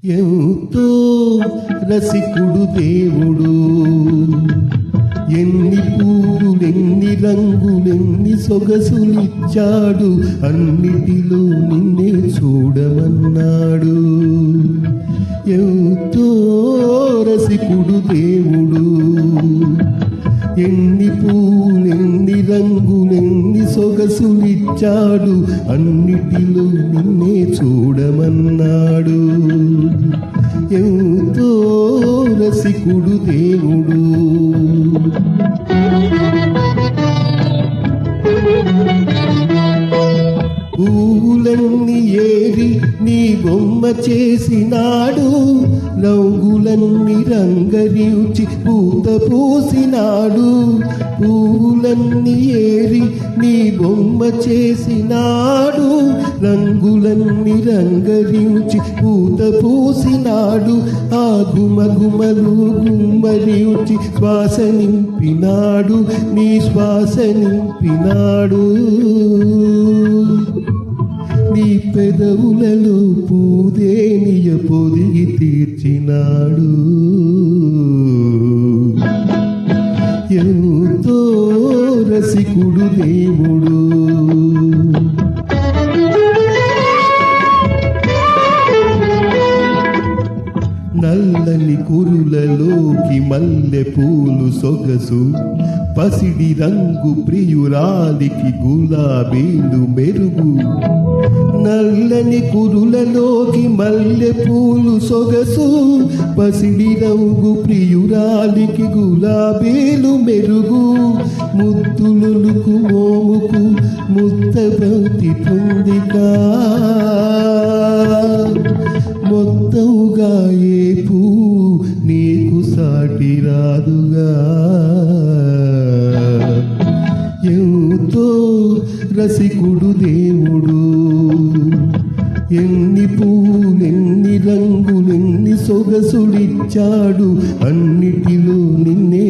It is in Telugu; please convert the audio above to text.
ఎంతో రసికుడు దేవుడు, ఎన్ని పూలెన్ని రంగులెన్ని సొగసులిచ్చాడు, అన్నిటిలో నిన్నే చూడమన్నాడు. ఎంతో రసికుడు దేవుడు, ఎన్ని పూలెన్ని రంగులెన్ని సొగసులిచ్చాడు, అన్నిటిలో నిన్నే చూడమన్నాడు. ఎంతో రసికుడు దేవుడు. పూలన్నీ ఏరి నీ బొమ్మ చేసినాడు, రంగులన్నీ రంగరించి పూత పూసినాడు. పూలన్నీ ఏరి నీ బొమ్మ చేసినాడు, రంగులన్నీ రంగరించి పూత పూసినాడు. ఆ గుమగుమలు గుమ్మరించి శ్వాస నింపినాడు, నీ శ్వాస నింపినాడు. నీ పెదవులలో పూదేనియ పొదిగి తీర్చినాడు. ఎంతో రసికుడు దేవుడు. నల్లని కురులలోకి మల్లె పూలు సొగసు, పసిడి రంగు ప్రియురాలికి గులాబీలు మెరుగు. నల్లని కురులలోకి మల్లె పూలు సొగసు, పసిడి రంగు ప్రియురాలికి గులాబీలు మెరుగు. ముద్దులుకు మోముకు ముత్తబంతి పొందిగా, మొత్తముగా ఏ పూ నీకు సాటి రాదుగా. ఎంతో రసికుడు దేవుడు, ఎన్ని పూలెన్ని రంగులెన్ని సొగసులిచ్చాడు, అన్నిటిలో నిన్నే